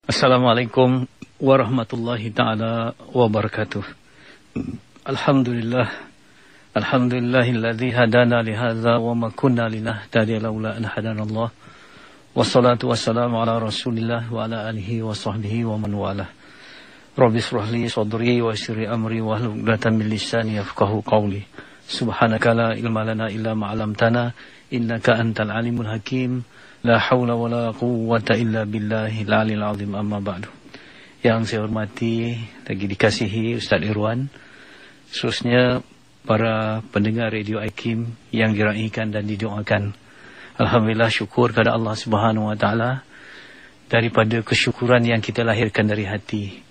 Assalamualaikum warahmatullahi ta'ala wabarakatuh. Alhamdulillah. Alhamdulillahilladzi hadana lihadza wa ma kunna linahtadiya laula an hadanallah. Wassalatu wassalamu ala Rasulillah wa ala alihi wa sahbihi wa man walah. Rabbi shrah li sadri wa yassir li amri wahlul 'uqdatam min lisani yafqahu qawli. Subhanaka la ilma lana illa ma 'allamtana innaka antal alimul hakim. La haula wa la quwwata illa billahi al-'aliyyil 'azim, amma ba'du. Yang saya hormati lagi dikasihi Ustaz Irwan, khususnya para pendengar Radio Aikim yang dirahmati dan didoakan. Alhamdulillah, syukur kepada Allah Subhanahu wa taala daripada kesyukuran yang kita lahirkan dari hati.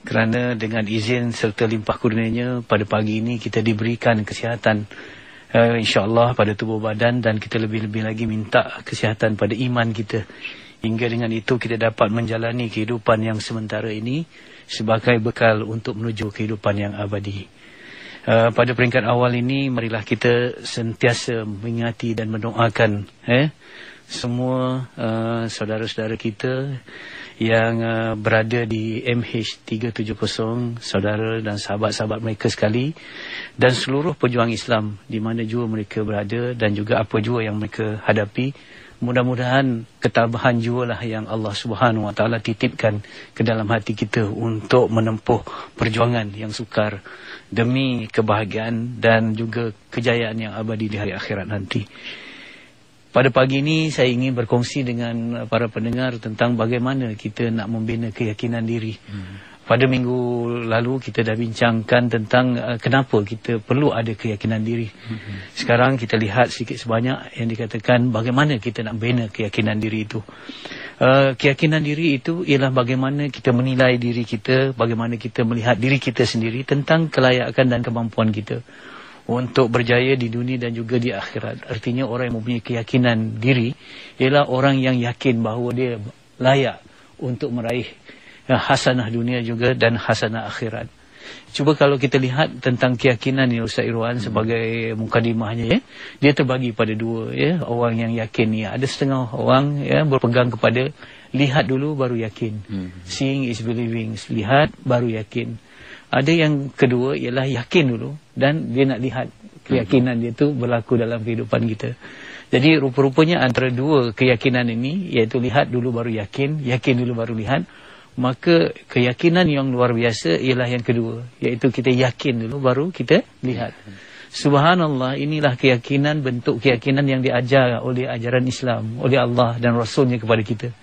Kerana dengan izin serta limpah kurnianya pada pagi ini kita diberikan kesihatan, insya-Allah pada tubuh badan, dan kita lebih-lebih lagi minta kesihatan pada iman kita, hingga dengan itu kita dapat menjalani kehidupan yang sementara ini sebagai bekal untuk menuju kehidupan yang abadi. Pada peringkat awal ini, marilah kita sentiasa mengingati dan mendoakan semua saudara-saudara kita yang berada di MH370, saudara dan sahabat-sahabat mereka sekali, dan seluruh pejuang Islam di mana jua mereka berada dan juga apa jua yang mereka hadapi. Mudah-mudahan ketabahan jualah yang Allah Subhanahu wa taala titipkan ke dalam hati kita untuk menempuh perjuangan yang sukar demi kebahagiaan dan juga kejayaan yang abadi di hari akhirat nanti. Pada pagi ini saya ingin berkongsi dengan para pendengar tentang bagaimana kita nak membina keyakinan diri. Pada minggu lalu kita dah bincangkan tentang kenapa kita perlu ada keyakinan diri. Sekarang kita lihat sedikit sebanyak yang dikatakan bagaimana kita nak bina keyakinan diri itu. Keyakinan diri itu ialah bagaimana kita menilai diri kita, bagaimana kita melihat diri kita sendiri tentang kelayakan dan kemampuan kita untuk berjaya di dunia dan juga di akhirat. Artinya orang yang mempunyai keyakinan diri ialah orang yang yakin bahawa dia layak untuk meraih hasanah dunia juga dan hasanah akhirat. Cuba kalau kita lihat tentang keyakinan ni Ustaz Irwan sebagai mukadimahnya, dia terbagi pada dua, orang yang yakin ni. Ada setengah orang berpegang kepada lihat dulu baru yakin. Seeing is believing, lihat baru yakin. Ada yang kedua ialah yakin dulu dan dia nak lihat keyakinan dia tu berlaku dalam kehidupan kita. Jadi rupa-rupanya antara dua keyakinan ini, iaitu lihat dulu baru yakin, yakin dulu baru lihat, maka keyakinan yang luar biasa ialah yang kedua, iaitu kita yakin dulu baru kita lihat. Subhanallah, inilah keyakinan, bentuk keyakinan yang diajar oleh ajaran Islam, oleh Allah dan Rasulnya kepada kita.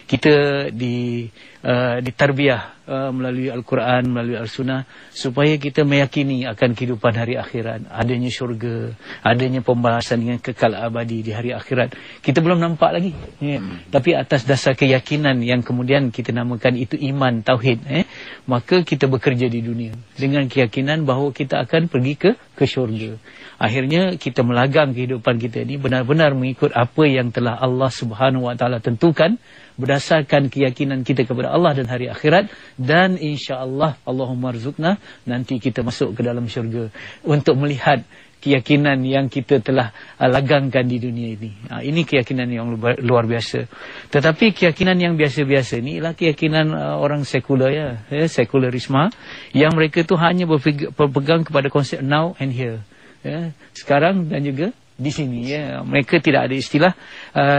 Kita ditarbiyah melalui Al-Quran, melalui Al-Sunnah, supaya kita meyakini akan kehidupan hari akhirat, adanya syurga, adanya pembalasan yang kekal abadi di hari akhirat. Kita belum nampak lagi, tapi atas dasar keyakinan yang kemudian kita namakan itu iman, tauhid, maka kita bekerja di dunia dengan keyakinan bahawa kita akan pergi ke syurga. Akhirnya kita melagang kehidupan kita ini benar-benar mengikut apa yang telah Allah Subhanahu wa taala tentukan, berdasarkan keyakinan kita kepada Allah dan hari akhirat, dan insya-Allah Allahumma rzuqna, nanti kita masuk ke dalam syurga untuk melihat keyakinan yang kita telah lagangkan di dunia ini. Ini keyakinan yang luar biasa. Tetapi keyakinan yang biasa-biasa ini ialah keyakinan orang sekular, sekularisme, yang mereka tu hanya berpegang kepada konsep now and here, sekarang dan juga di sini, mereka tidak ada istilah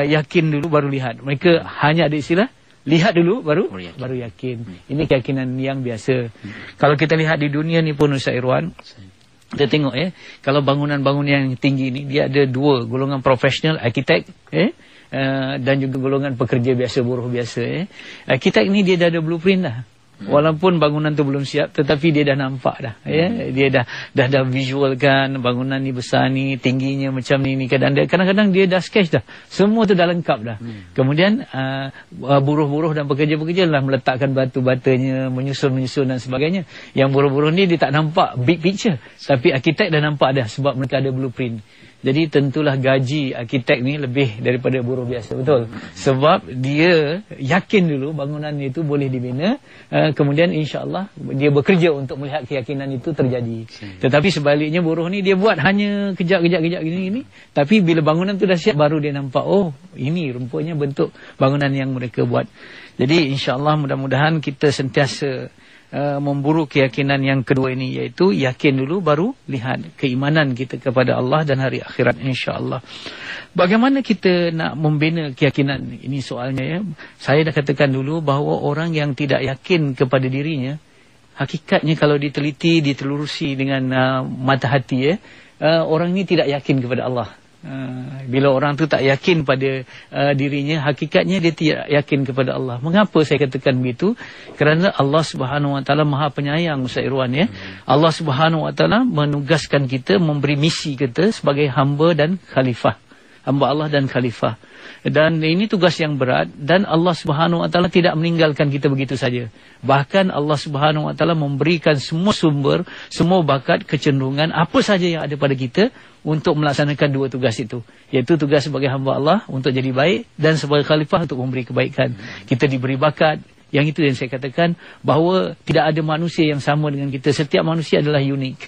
yakin dulu baru lihat. Mereka hanya ada istilah lihat dulu baru yakin. Ini keyakinan yang biasa. Kalau kita lihat di dunia ni pun Ustaz Irwan, kita tengok kalau bangunan-bangunan yang tinggi ni, dia ada dua golongan, profesional, arkitek, dan juga golongan pekerja biasa, buruh biasa. Arkitek ni dia dah ada blueprint dah. Walaupun bangunan tu belum siap, tetapi dia dah nampak dah, dia dah visualkan bangunan ni besar ni, tingginya macam ni, kadang-kadang dia dah sketch dah, semua tu dah lengkap dah. Kemudian buruh-buruh dan pekerja-pekerja lah meletakkan batu-batanya, menyusun dan sebagainya. Yang buruh-buruh ni dia tak nampak big picture, tapi arkitek dah nampak dah, sebab mereka ada blueprint. Jadi tentulah gaji arkitek ni lebih daripada buruh biasa, betul? Sebab dia yakin dulu bangunan itu boleh dibina, kemudian insya-Allah dia bekerja untuk melihat keyakinan itu terjadi. Tetapi sebaliknya buruh ni dia buat hanya kejap-kejap gini, tapi bila bangunan tu dah siap baru dia nampak, oh ini rupanya bentuk bangunan yang mereka buat. Jadi insya-Allah mudah-mudahan kita sentiasa memburu keyakinan yang kedua ini, iaitu yakin dulu baru lihat keimanan kita kepada Allah dan hari akhirat insya-Allah. Bagaimana kita nak membina keyakinan ini soalnya ya. Saya dah katakan dulu bahawa orang yang tidak yakin kepada dirinya, hakikatnya kalau diteliti, ditelurusi dengan mata hati orang ini tidak yakin kepada Allah. Bila orang tu tak yakin pada dirinya, hakikatnya dia tidak yakin kepada Allah. Mengapa saya katakan begitu? Kerana Allah Subhanahu Wa Taala Maha Penyayang, Ustaz Irwan ya. Allah Subhanahu Wa Taala menugaskan kita, memberi misi kita sebagai hamba dan khalifah. Hamba Allah dan khalifah. Dan ini tugas yang berat, dan Allah Subhanahu Wa Taala tidak meninggalkan kita begitu saja. Bahkan Allah Subhanahu Wa Taala memberikan semua sumber, semua bakat, kecenderungan apa saja yang ada pada kita untuk melaksanakan dua tugas itu, iaitu tugas sebagai hamba Allah untuk jadi baik, dan sebagai khalifah untuk memberi kebaikan. Kita diberi bakat. Yang itu yang saya katakan bahawa tidak ada manusia yang sama dengan kita. Setiap manusia adalah unik.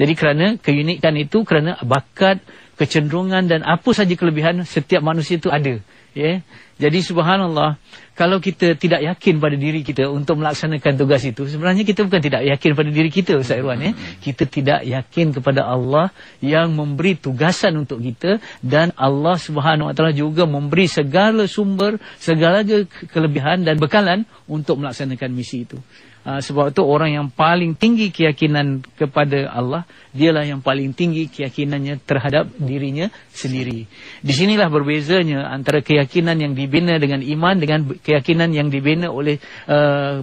Jadi kerana keunikan itu, kerana bakat, kecenderungan dan apa saja kelebihan setiap manusia itu ada. Ya. Jadi subhanallah, kalau kita tidak yakin pada diri kita untuk melaksanakan tugas itu, sebenarnya kita bukan tidak yakin pada diri kita, Ustaz Irwan ya. Kita tidak yakin kepada Allah yang memberi tugasan untuk kita, dan Allah Subhanahu Wa Taala juga memberi segala sumber, segala kelebihan dan bekalan untuk melaksanakan misi itu. Sebab itu orang yang paling tinggi keyakinan kepada Allah, dialah yang paling tinggi keyakinannya terhadap dirinya sendiri. Di sinilah berbezanya antara keyakinan yang dibina dengan iman dengan keyakinan yang dibina oleh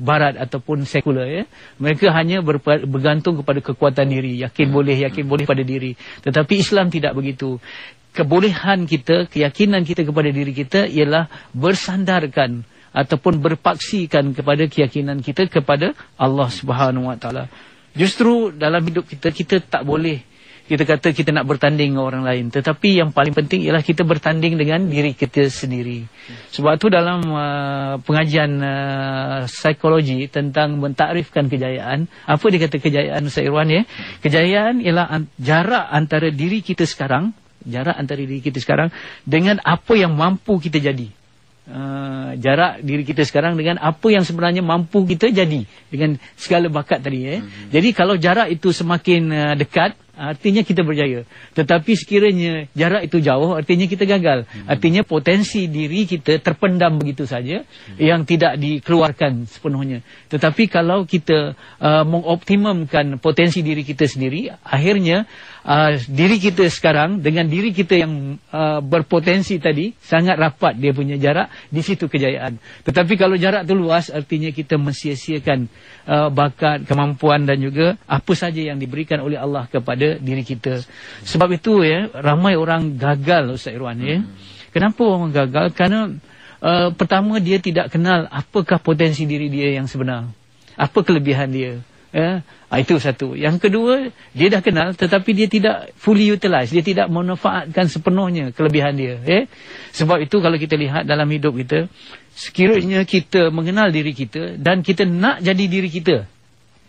barat ataupun sekular ya. Mereka hanya bergantung kepada kekuatan diri, yakin boleh pada diri. Tetapi Islam tidak begitu. Kebolehan kita, keyakinan kita kepada diri kita ialah bersandarkan ataupun berpaksikan kepada keyakinan kita kepada Allah Subhanahu Wa Taala. Justru dalam hidup kita, kita tak boleh kita kata kita nak bertanding dengan orang lain. Tetapi yang paling penting ialah kita bertanding dengan diri kita sendiri. Sebab itu dalam pengajian psikologi tentang mentakrifkan kejayaan, apa dia kata kejayaan, Ustaz Irwan ya? Kejayaan ialah jarak antara diri kita sekarang, dengan apa yang mampu kita jadi. Jarak diri kita sekarang dengan apa yang sebenarnya mampu kita jadi dengan segala bakat tadi ya. Jadi kalau jarak itu semakin dekat, artinya kita berjaya. Tetapi sekiranya jarak itu jauh, artinya kita gagal. Artinya potensi diri kita terpendam begitu saja, yang tidak dikeluarkan sepenuhnya. Tetapi kalau kita mengoptimumkan potensi diri kita sendiri, akhirnya diri kita sekarang dengan diri kita yang berpotensi tadi sangat rapat dia punya jarak, di situ kejayaan. Tetapi kalau jarak itu luas, artinya kita mensia-siakan bakat, kemampuan dan juga apa saja yang diberikan oleh Allah kepada diri kita. Sebab itu ya, ramai orang gagal, Ustaz Irwan ya. Kenapa orang gagal? Kerana pertama, dia tidak kenal apakah potensi diri dia yang sebenar, apa kelebihan dia. Itu satu. Yang kedua, dia dah kenal tetapi dia tidak fully utilize, dia tidak memanfaatkan sepenuhnya kelebihan dia. Sebab itu kalau kita lihat dalam hidup kita, sekiranya kita mengenal diri kita dan kita nak jadi diri kita,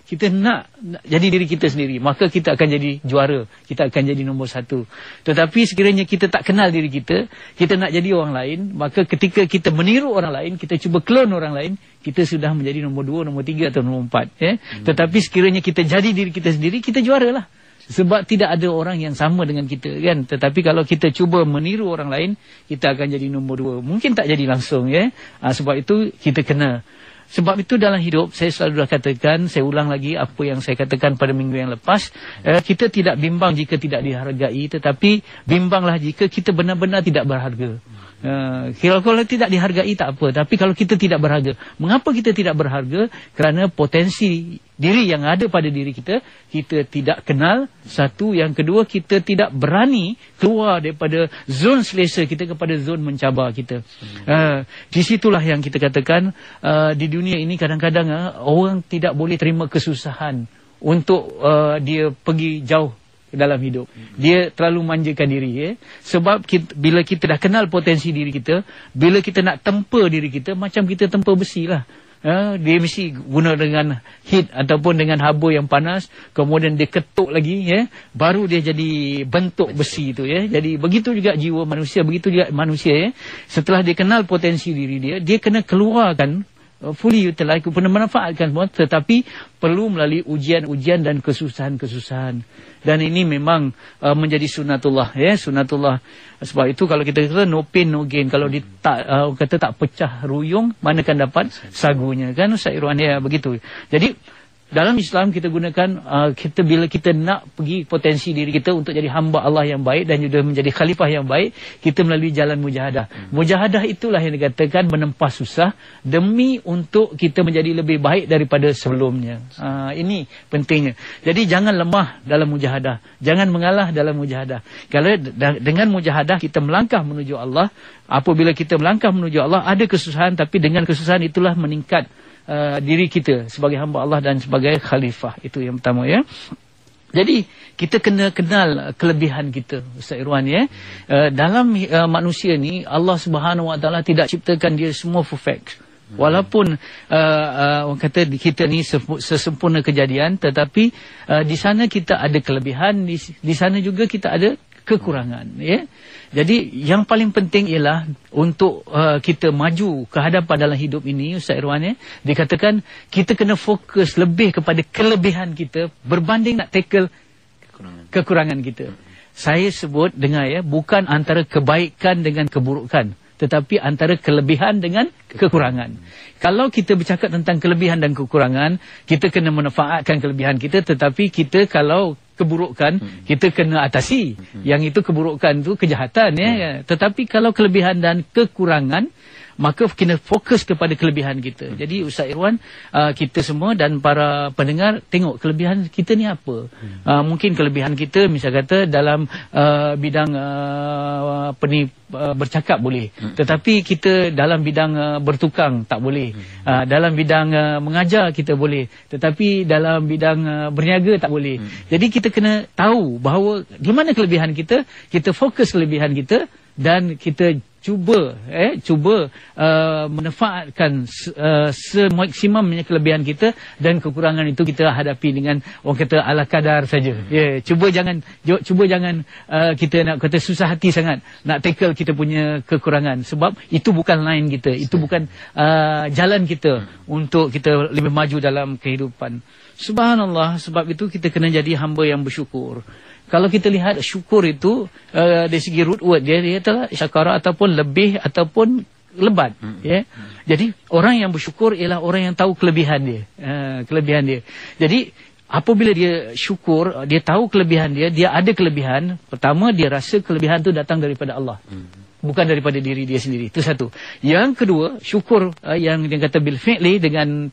kita nak jadi diri kita sendiri, maka kita akan jadi juara, kita akan jadi nombor satu. Tetapi sekiranya kita tak kenal diri kita, kita nak jadi orang lain, maka ketika kita meniru orang lain, kita cuba clone orang lain, kita sudah menjadi nombor 2, nombor 3 atau nombor 4. Tetapi sekiranya kita jadi diri kita sendiri, kita juara lah. Sebab tidak ada orang yang sama dengan kita kan. Tetapi kalau kita cuba meniru orang lain, kita akan jadi nombor 2. Mungkin tak jadi langsung sebab itu kita kena. Sebab itu dalam hidup, saya selalu dah katakan, saya ulang lagi apa yang saya katakan pada minggu yang lepas, kita tidak bimbang jika tidak dihargai, tetapi bimbanglah jika kita benar-benar tidak berharga. Kalau tidak dihargai tak apa, tapi kalau kita tidak berharga. Mengapa kita tidak berharga? Kerana potensi diri yang ada pada diri kita, kita tidak kenal. Satu. Yang kedua, kita tidak berani keluar daripada zon selesa kita kepada zon mencabar kita. Di situlah yang kita katakan, di dunia ini kadang-kadang orang tidak boleh terima kesusahan untuk dia pergi jauh dalam hidup. Dia terlalu manjakan diri sebab bila kita dah kenal potensi diri kita, bila kita nak tempa diri kita, macam kita tempa besi lah. Dia mesti guna dengan heat ataupun dengan haba yang panas, kemudian dia ketuk lagi baru dia jadi bentuk besi itu Jadi begitu juga jiwa manusia, begitu juga manusia setelah dia kenal potensi diri dia, dia kena keluarkan fully utilize, kita memanfaatkan semua, tetapi perlu melalui ujian-ujian dan kesusahan-kesusahan. Dan ini memang menjadi sunatullah, ya, sunatullah. Sebab itu kalau kita kata no pain no gain, kalau kata tak pecah ruyung, mana kan dapat sagunya, kan Ustaz Irwan, ya, begitu. Jadi dalam Islam kita gunakan bila kita nak pergi potensi diri kita untuk jadi hamba Allah yang baik dan juga menjadi khalifah yang baik, kita melalui jalan mujahadah. Mujahadah itulah yang dikatakan menempa susah demi untuk kita menjadi lebih baik daripada sebelumnya. Ini pentingnya. Jadi jangan lemah dalam mujahadah, jangan mengalah dalam mujahadah. Kalau dengan mujahadah kita melangkah menuju Allah, apabila kita melangkah menuju Allah ada kesusahan, tapi dengan kesusahan itulah meningkat diri kita sebagai hamba Allah dan sebagai khalifah. Itu yang pertama, ya. Jadi kita kena kenal kelebihan kita, Ustaz Irwan, ya. Dalam manusia ni Allah Subhanahu Wa Taala tidak ciptakan dia semua perfect. Walaupun orang kata kita ni sesempurna kejadian, tetapi di sana kita ada kelebihan, di sana juga kita ada kekurangan, ya. Jadi yang paling penting ialah untuk kita maju ke hadapan dalam hidup ini, Ustaz Irwan, ya, dikatakan kita kena fokus lebih kepada kelebihan kita berbanding nak tackle kekurangan kita. Saya sebut dengar, ya, bukan antara kebaikan dengan keburukan, tetapi antara kelebihan dengan kekurangan. Kalau kita bercakap tentang kelebihan dan kekurangan, kita kena manfaatkan kelebihan kita, tetapi kita kalau keburukan, kita kena atasi. Yang itu keburukan itu kejahatan, ya. Tetapi kalau kelebihan dan kekurangan, maka kena fokus kepada kelebihan kita. Jadi Ustaz Irwan, kita semua dan para pendengar tengok kelebihan kita ni apa. Mungkin kelebihan kita misal kata dalam bidang bercakap boleh, tetapi kita dalam bidang bertukang tak boleh. Dalam bidang mengajar kita boleh, tetapi dalam bidang berniaga tak boleh. Jadi kita kena tahu bahawa di mana kelebihan kita, kita fokus kelebihan kita dan kita cuba manfaatkan semaksimumnya kelebihan kita, dan kekurangan itu kita hadapi dengan orang kata ala kadar saja. Ya, cuba jangan kita nak kata susah hati sangat nak tackle kita punya kekurangan, sebab itu bukan line kita, itu bukan jalan kita untuk kita lebih maju dalam kehidupan. Subhanallah, sebab itu kita kena jadi hamba yang bersyukur. Kalau kita lihat syukur itu dari segi root word dia adalah syakara ataupun lebih ataupun lebat, ya. Jadi orang yang bersyukur ialah orang yang tahu kelebihan dia, Jadi apabila dia syukur, dia tahu kelebihan dia ada kelebihan. Pertama, dia rasa kelebihan itu datang daripada Allah, bukan daripada diri dia sendiri. Itu satu. Yang kedua, syukur yang dia kata bil fi'li, dengan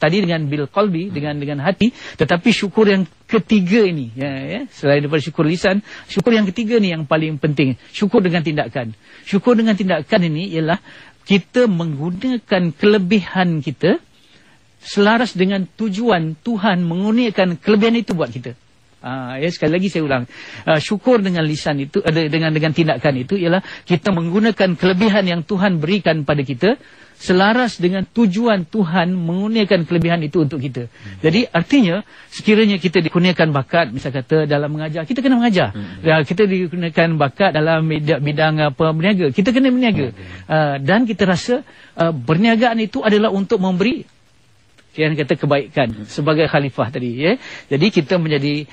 bil qalbi, dengan hati. Tetapi syukur yang ketiga ini, ya, selain daripada syukur lisan, syukur yang ketiga ni yang paling penting. Syukur dengan tindakan. Syukur dengan tindakan ini ialah kita menggunakan kelebihan kita selaras dengan tujuan Tuhan mengurniakan kelebihan itu buat kita. Ya, sekali lagi saya ulang, syukur dengan lisan itu, dengan tindakan itu ialah kita menggunakan kelebihan yang Tuhan berikan pada kita selaras dengan tujuan Tuhan mengurniakan kelebihan itu untuk kita. Jadi artinya sekiranya kita dikurniakan bakat, misal kata dalam mengajar, kita kena mengajar. Kita dikurniakan bakat dalam bidang berniaga, kita kena berniaga. Dan kita rasa berniagaan itu adalah untuk memberi yang kata kebaikan sebagai khalifah tadi, ya. Jadi kita menjadi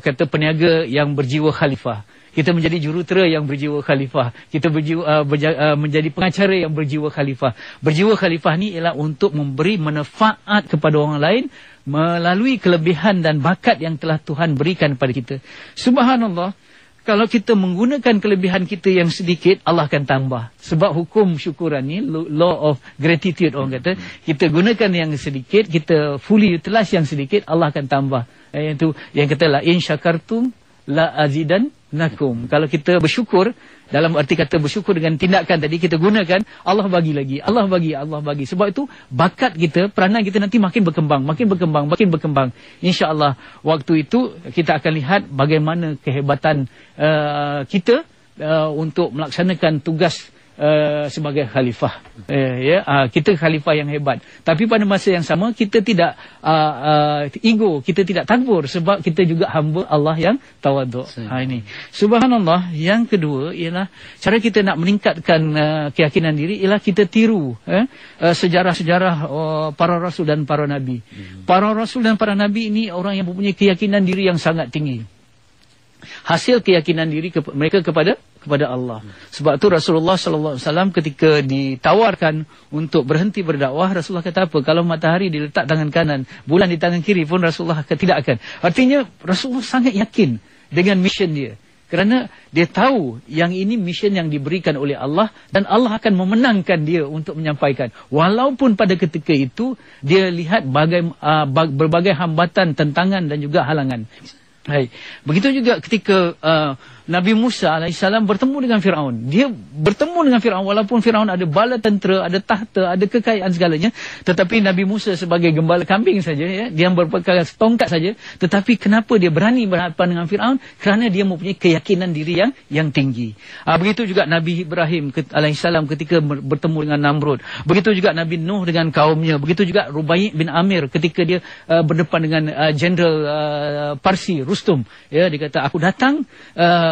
kata peniaga yang berjiwa khalifah. Kita menjadi jurutera yang berjiwa khalifah. Kita menjadi pengacara yang berjiwa khalifah. Berjiwa khalifah ni ialah untuk memberi manfaat kepada orang lain melalui kelebihan dan bakat yang telah Tuhan berikan kepada kita. Subhanallah, kalau kita menggunakan kelebihan kita yang sedikit, Allah akan tambah. Sebab hukum syukuran ni, law of gratitude orang kata, kita gunakan yang sedikit, kita fully utilize yang sedikit, Allah akan tambah. Yang kata la in syakartum la azidannakum. Kalau kita bersyukur, dalam arti kata bersyukur dengan tindakan tadi kita gunakan, Allah bagi lagi, Allah bagi. Sebab itu bakat kita, peranan kita nanti makin berkembang. InsyaAllah waktu itu kita akan lihat bagaimana kehebatan kita untuk melaksanakan tugas sebagai khalifah. Kita khalifah yang hebat. Tapi pada masa yang sama kita tidak ego, kita tidak takbur sebab kita juga hamba Allah yang tawaduk. Ini. Subhanallah. Yang kedua ialah cara kita nak meningkatkan keyakinan diri ialah kita tiru sejarah-sejarah para rasul dan para nabi. Para rasul dan para nabi ini orang yang mempunyai keyakinan diri yang sangat tinggi. Hasil keyakinan diri mereka kepada Allah. Sebab tu Rasulullah sallallahu alaihi wasallam ketika ditawarkan untuk berhenti berdakwah, Rasulullah kata apa? Kalau matahari diletak tangan kanan, bulan di tangan kiri pun Rasulullah tidak akan. Artinya Rasulullah sangat yakin dengan mission dia. Kerana dia tahu yang ini mission yang diberikan oleh Allah dan Allah akan memenangkan dia untuk menyampaikan. Walaupun pada ketika itu dia lihat berbagai hambatan, tentangan dan juga halangan. Hai. Begitu juga ketika Nabi Musa AS bertemu dengan Firaun. Dia bertemu dengan Firaun walaupun Firaun ada bala tentera, ada tahta, ada kekayaan segalanya. Tetapi Nabi Musa sebagai gembala kambing saja, ya, dia berpegang tongkat saja. Tetapi kenapa dia berani berhadapan dengan Firaun? Kerana dia mempunyai keyakinan diri yang tinggi. Begitu juga Nabi Ibrahim AS ketika bertemu dengan Namrud. Begitu juga Nabi Nuh dengan kaumnya. Begitu juga Rubai' bin Amir ketika dia berdepan dengan Jenderal Parsi, Rustum. Ya, dia kata, aku datang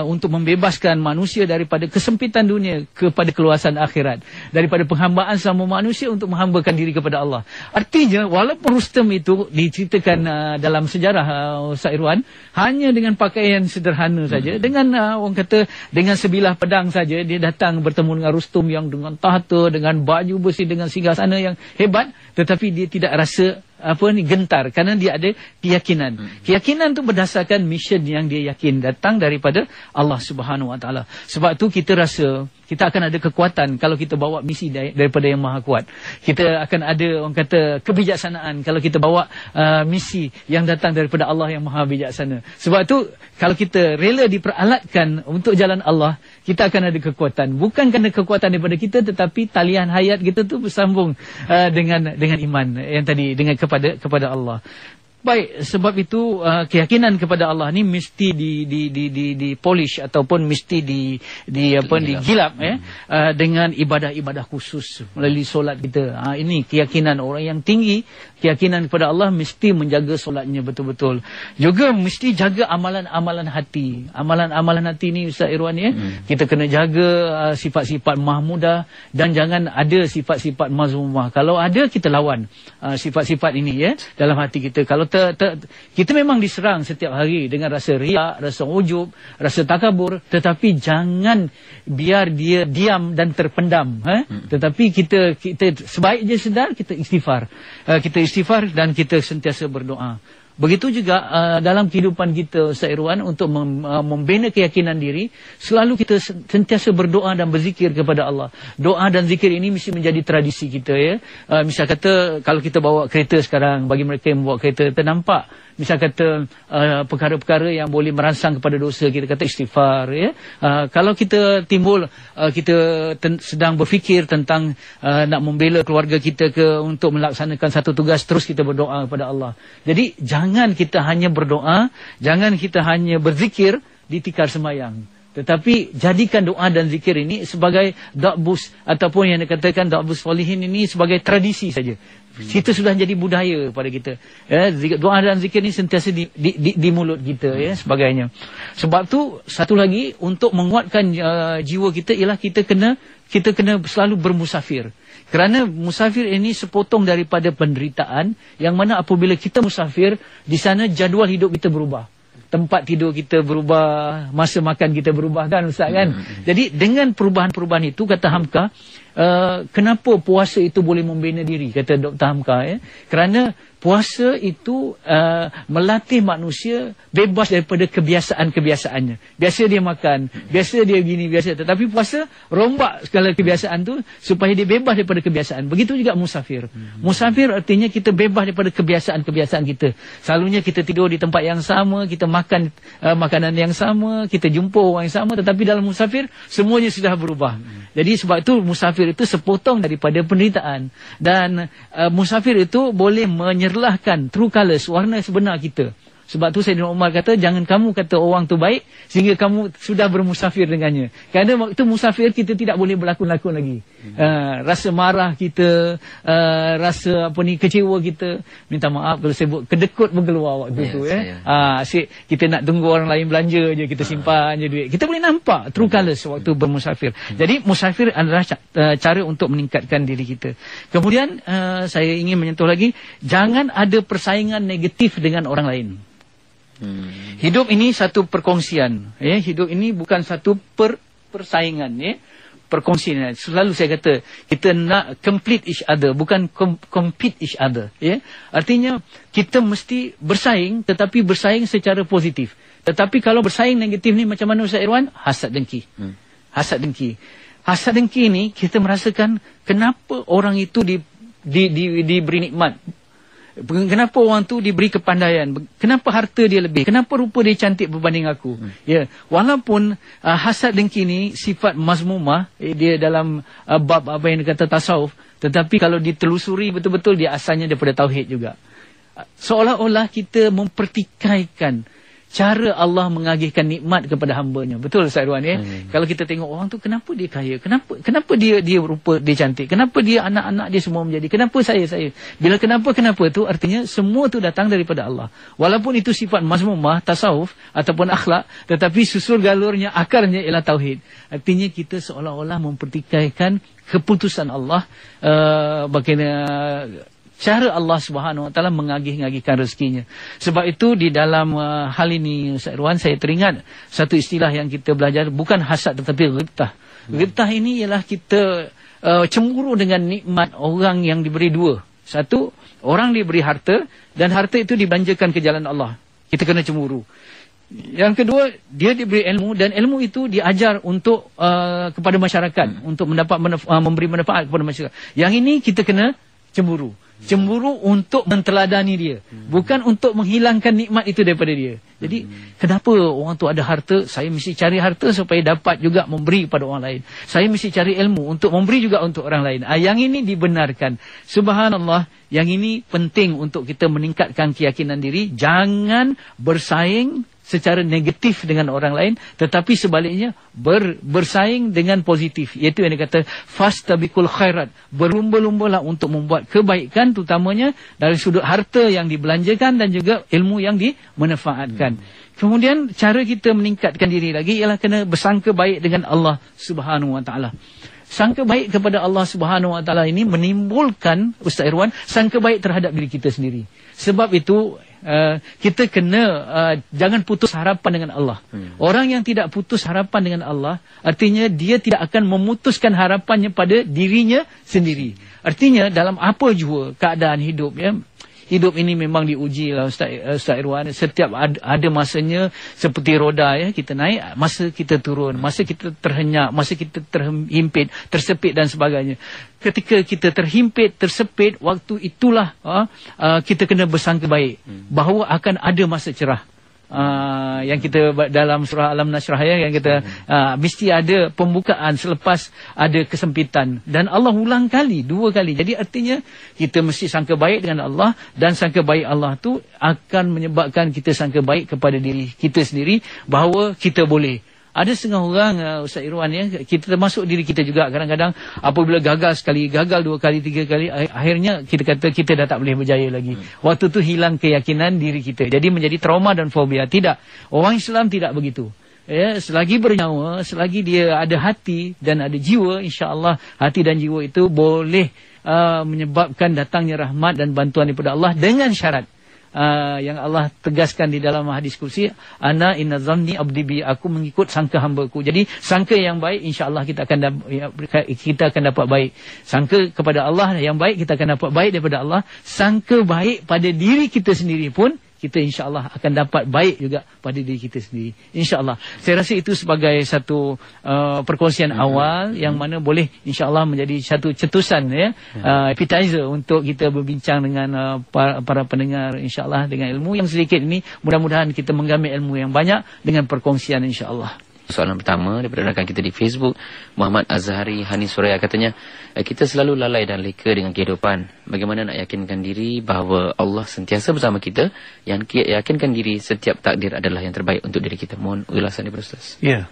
untuk membebaskan manusia daripada kesempitan dunia kepada keluasan akhirat, daripada penghambaan sama manusia untuk menghambakan diri kepada Allah. Artinya walaupun Rustum itu diceritakan dalam sejarah Ustaz Irwan hanya dengan pakaian sederhana saja, dengan orang kata dengan sebilah pedang saja dia datang bertemu dengan Rustum yang dengan tahta, dengan baju besi, dengan singgasana yang hebat, tetapi dia tidak rasa gentar kerana dia ada keyakinan. Keyakinan tu berdasarkan mission yang dia yakin datang daripada Allah Subhanahu Wa Taala. Sebab tu kita rasa kita akan ada kekuatan kalau kita bawa misi daripada Yang Maha Kuat. Kita akan ada orang kata kebijaksanaan kalau kita bawa misi yang datang daripada Allah yang Maha Bijaksana. Sebab tu kalau kita rela diperalatkan untuk jalan Allah, kita akan ada kekuatan. Bukan kerana kekuatan daripada kita, tetapi talian hayat kita tu bersambung dengan iman yang tadi, dengan kepada Allah. Baik, sebab itu keyakinan kepada Allah ni mesti di polish ataupun mesti digilap dengan ibadah-ibadah khusus melalui solat kita. Ini keyakinan orang yang tinggi, keyakinan kepada Allah mesti menjaga solatnya betul-betul. Juga mesti jaga amalan-amalan hati. Amalan-amalan hati ni Ustaz Irwan ya, kita kena jaga sifat-sifat mahmudah dan jangan ada sifat-sifat mazmumah. Kalau ada kita lawan sifat-sifat ini ya dalam hati kita. Kalau kita memang diserang setiap hari dengan rasa riak, rasa ujub, rasa takabur, tetapi jangan biar dia diam dan terpendam. Tetapi kita sebaiknya sedar, kita istighfar. Kita istighfar dan kita sentiasa berdoa. Begitu juga dalam kehidupan kita Ustaz Irwan, untuk membina keyakinan diri, selalu kita sentiasa berdoa dan berzikir kepada Allah. Doa dan zikir ini mesti menjadi tradisi kita ya. Misal kata kalau kita bawa kereta sekarang, bagi mereka yang bawa kereta ternampak, misal kata perkara-perkara yang boleh merangsang kepada dosa, kita kata istighfar ya. Kalau kita timbul kita sedang berfikir tentang nak membela keluarga kita untuk melaksanakan satu tugas, terus kita berdoa kepada Allah. Jadi jangan kita hanya berdoa, jangan kita hanya berzikir di tikar sembahyang, tetapi jadikan doa dan zikir ini sebagai da'bus ataupun yang dikatakan da'bus solihin ini sebagai tradisi saja. Kita sudah jadi budaya pada kita. Doa dan zikir ini sentiasa di mulut kita ya, sebagainya. Sebab tu satu lagi untuk menguatkan jiwa kita ialah kita kena selalu bermusafir. Kerana musafir ini sepotong daripada penderitaan, yang mana apabila kita musafir, di sana jadual hidup kita berubah. Tempat tidur kita berubah, masa makan kita berubah kan Ustaz kan. Jadi dengan perubahan-perubahan itu, kata Hamka, kenapa puasa itu boleh membina diri, kata Dr. Hamka ya. Kerana puasa itu melatih manusia bebas daripada kebiasaan-kebiasaannya. Biasa dia makan, biasa dia gini, biasa. Tetapi puasa rombak segala kebiasaan tu supaya dia bebas daripada kebiasaan. Begitu juga musafir. Musafir artinya kita bebas daripada kebiasaan-kebiasaan kita. Selalunya kita tidur di tempat yang sama, kita makan makanan yang sama, kita jumpa orang yang sama. Tetapi dalam musafir semuanya sudah berubah. Jadi sebab itu musafir itu sepotong daripada penderitaan. Dan musafir itu boleh menyerlahkan true colours, warna sebenar kita. Sebab tu Sayyidina Umar kata, jangan kamu kata orang tu baik sehingga kamu sudah bermusafir dengannya. Kerana waktu musafir kita tidak boleh berlakon-lakon lagi. Rasa marah kita, rasa kecewa kita, minta maaf kalau sebut kedekut pun keluar waktu tu. Asyik kita nak tunggu orang lain belanja je, kita simpan je duit. Kita boleh nampak true colours waktu bermusafir. Jadi musafir adalah cara untuk meningkatkan diri kita. Kemudian saya ingin menyentuh lagi, jangan ada persaingan negatif dengan orang lain. Hidup ini satu perkongsian, hidup ini bukan satu persaingan, perkongsian. Selalu saya kata kita nak complete each other, bukan compete each other. Artinya kita mesti bersaing, tetapi bersaing secara positif. Tetapi kalau bersaing negatif ni macam mana Ustaz Irwan? Hasad dengki. Hasad dengki. Hasad dengki ni kita merasakan kenapa orang itu diberi nikmat. Kenapa orang tu diberi kepandaian? Kenapa harta dia lebih? Kenapa rupa dia cantik berbanding aku? Walaupun hasad dengki ni sifat mazmumah, dia dalam bab apa yang dikata tasawuf, tetapi kalau ditelusuri betul-betul dia asalnya daripada tauhid juga. Seolah-olah kita mempertikaikan cara Allah mengagihkan nikmat kepada hamba-Nya. Betul Ustaz Irwan Kalau kita tengok orang tu, kenapa dia kaya? Kenapa dia rupa dia cantik? Kenapa dia anak-anak dia semua menjadi? Kenapa saya? Bila kenapa tu artinya semua tu datang daripada Allah. Walaupun itu sifat mazmumah, tasawuf ataupun akhlak, tetapi susul galurnya, akarnya ialah tauhid. Artinya kita seolah-olah mempertikaikan keputusan Allah, bagaimana cara Allah Subhanahu Wa Taala mengagih-agihkan rezekinya. Sebab itu di dalam hal ini Ustaz Irwan, saya teringat satu istilah yang kita belajar, bukan hasad tetapi ghibtah. Ghibtah ini ialah kita cemburu dengan nikmat orang yang diberi dua. Satu, orang diberi harta dan harta itu dibelanjakan ke jalan Allah. Kita kena cemburu. Yang kedua, dia diberi ilmu dan ilmu itu diajar untuk kepada masyarakat, untuk memberi manfaat kepada masyarakat. Yang ini kita kena cemburu. Cemburu untuk menteladani dia, bukan untuk menghilangkan nikmat itu daripada dia. Jadi kenapa orang tu ada harta, saya mesti cari harta supaya dapat juga memberi kepada orang lain. Saya mesti cari ilmu untuk memberi juga untuk orang lain. Yang ini dibenarkan. Subhanallah, yang ini penting untuk kita meningkatkan keyakinan diri. Jangan bersaing secara negatif dengan orang lain, tetapi sebaliknya bersaing dengan positif, iaitu yang dikata fastabiqul khairat, berlumba-lumbalah untuk membuat kebaikan, terutamanya dari sudut harta yang dibelanjakan dan juga ilmu yang dimanfaatkan. Kemudian cara kita meningkatkan diri lagi ialah kena bersangka baik dengan Allah Subhanahu Wa Taala. Sangka baik kepada Allah Subhanahu Wa Taala ini menimbulkan, Ustaz Irwan, sangka baik terhadap diri kita sendiri. Sebab itu kita kena jangan putus harapan dengan Allah. Orang yang tidak putus harapan dengan Allah, artinya dia tidak akan memutuskan harapannya pada dirinya sendiri. Artinya dalam apa jua keadaan hidup, hidup ini memang diuji lah Ustaz Irwan. Setiap ada masanya seperti roda, kita naik, masa kita turun, masa kita terhenyak, masa kita terhimpit, tersepit dan sebagainya. Ketika kita terhimpit, tersepit, waktu itulah kita kena bersangka baik bahawa akan ada masa cerah. Yang kita dalam surah Alam Nashrah yang kita mesti ada pembukaan selepas ada kesempitan, dan Allah ulang dua kali. Jadi artinya kita mesti sangka baik dengan Allah, dan sangka baik Allah tu akan menyebabkan kita sangka baik kepada diri kita sendiri bahawa kita boleh. Ada setengah orang Ustaz Irwan, kita termasuk diri kita juga, kadang-kadang apabila gagal sekali, gagal dua kali, tiga kali, akhirnya kita kata kita dah tak boleh berjaya lagi. Waktu tu hilang keyakinan diri kita, jadi menjadi trauma dan fobia. Tidak, orang Islam tidak begitu. Selagi bernyawa, selagi dia ada hati dan ada jiwa, insya-Allah hati dan jiwa itu boleh menyebabkan datangnya rahmat dan bantuan daripada Allah, dengan syarat yang Allah tegaskan di dalam hadis kursi, ana inna zanni abdi bi, aku mengikut sangka hamba-Ku. Jadi sangka yang baik, insya-Allah kita akan dapat baik. Sangka kepada Allah yang baik, kita akan dapat baik daripada Allah. Sangka baik pada diri kita sendiri pun, kita insya-Allah akan dapat baik juga pada diri kita sendiri, insya-Allah. Saya rasa itu sebagai satu perkongsian awal yang mana boleh insya-Allah menjadi satu cetusan, appetizer untuk kita berbincang dengan para pendengar, insya-Allah, dengan ilmu yang sedikit ini. Mudah-mudahan kita mengambil ilmu yang banyak dengan perkongsian, insya-Allah. Soalan pertama daripada rakan kita di Facebook, Muhammad Azhari Hani Suraya, katanya, kita selalu lalai dan leka dengan kehidupan. Bagaimana nak yakinkan diri bahawa Allah sentiasa bersama kita, yang yakinkan diri setiap takdir adalah yang terbaik untuk diri kita. Mohon ulasan daripada Ustaz. Ya.